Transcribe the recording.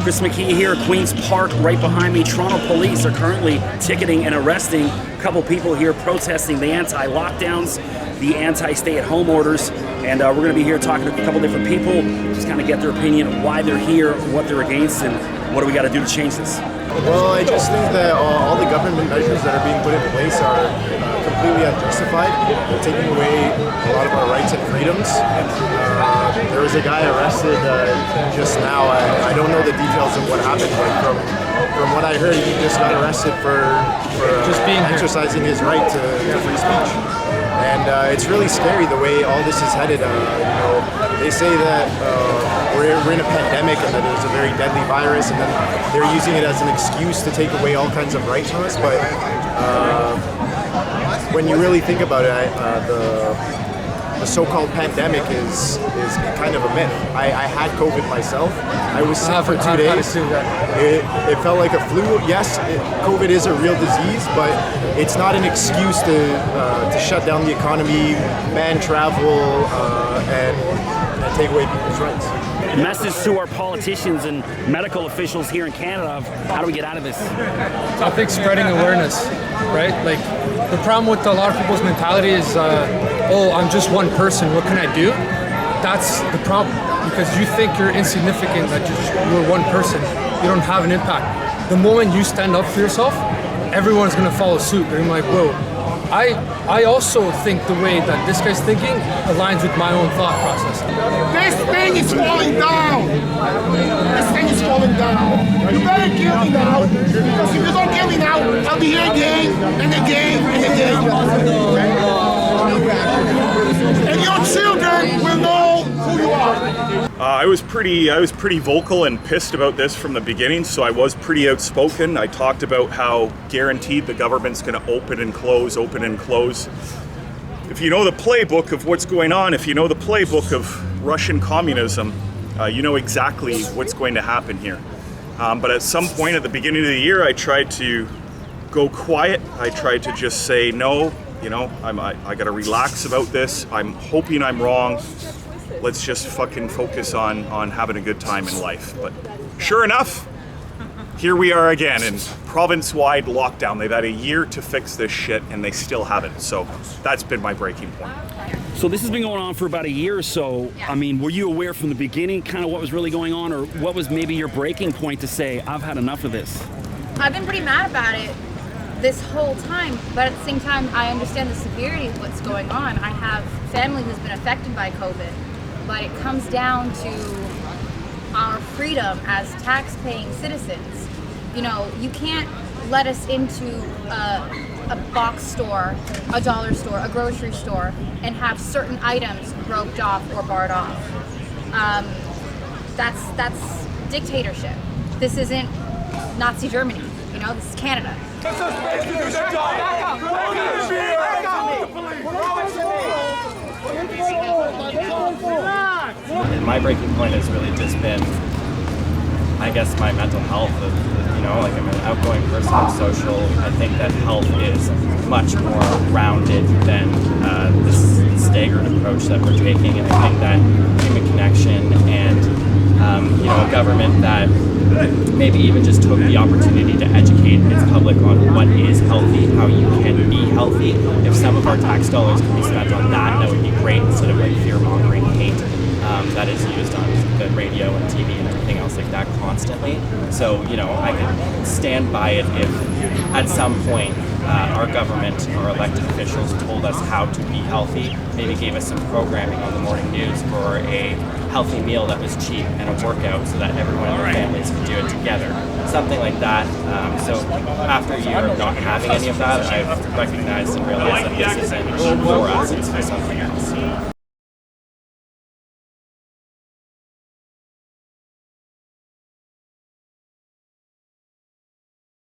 Chris McKee here, Queen's Park, right behind me. Toronto police are currently ticketing and arresting a couple people here protesting the anti-lockdowns, the anti-stay-at-home orders, and we're going to be here talking to a couple different people, just kind of get their opinion of why they're here, what they're against, and what do we got to do to change this. Well, I just think that all the government measures that are being put in place are completely unjustified. They're taking away a lot of our rights and freedoms. There was a guy arrested just now. I don't know the details of what happened, but from what I heard, he just got arrested for just being exercising his right to free speech. And it's really scary the way all this is headed. They say that we're in a pandemic and that it's a very deadly virus, and then they're using it as an excuse to take away all kinds of rights from us. But when you really think about it, the so-called pandemic is kind of a myth. I had COVID myself. I was sick for 2 days. It felt like a flu. Yes, COVID is a real disease, but it's not an excuse to shut down the economy, ban travel, and take away people's rights. Message to our politicians and medical officials here in Canada of how do we get out of this? I think spreading awareness, right? Like, the problem with a lot of people's mentality is, oh, I'm just one person, what can I do? That's the problem, because you think you're insignificant, that you're one person, you don't have an impact. The moment you stand up for yourself, everyone's gonna follow suit. They're gonna be like, whoa. I also think the way that this guy's thinking aligns with my own thought process. This thing is falling down. This thing is falling down. You better kill me now, because if you don't kill me now, I'll be here again and again and again. And your children will know who you are. I was pretty vocal and pissed about this from the beginning, so I was pretty outspoken. I talked about how guaranteed the government's going to open and close. If you know the playbook of what's going on, if you know the playbook of Russian communism, you know exactly what's going to happen here. But at some point at the beginning of the year, I tried to go quiet. I tried to just say, no, I got to relax about this. I'm hoping I'm wrong. Let's just fucking focus on having a good time in life. But sure enough, here we are again in province-wide lockdown. They've had a year to fix this shit and they still haven't. So that's been my breaking point. So this has been going on for about a year or so. I mean, were you aware from the beginning kind of what was really going on, or what was maybe your breaking point to say, I've had enough of this? I've been pretty mad about it this whole time, but at the same time, I understand the severity of what's going on. I have family who's been affected by COVID. But it comes down to our freedom as tax-paying citizens. You can't let us into a box store, a dollar store, a grocery store, and have certain items roped off or barred off. That's dictatorship. This isn't Nazi Germany. This is Canada. And my breaking point has really just been, I guess, my mental health. Like, I'm an outgoing person, I'm social. I think that health is much more rounded than this staggered approach that we're taking. And I think that human connection and a government that maybe even just took the opportunity to educate its public on what is healthy, how you can be healthy. If some of our tax dollars can be spent on that would be great, instead of like fear-mongering hate that is used on the radio and TV and everything else like that constantly. So, I can stand by it if at some point our government, our elected officials told us how to be healthy, maybe gave us some programming on the morning news for a healthy meal that was cheap and a workout so that everyone in their families could do it together. Something like that. So after a year of not having any of that, I've recognized and realized that this isn't for us, it's for something else.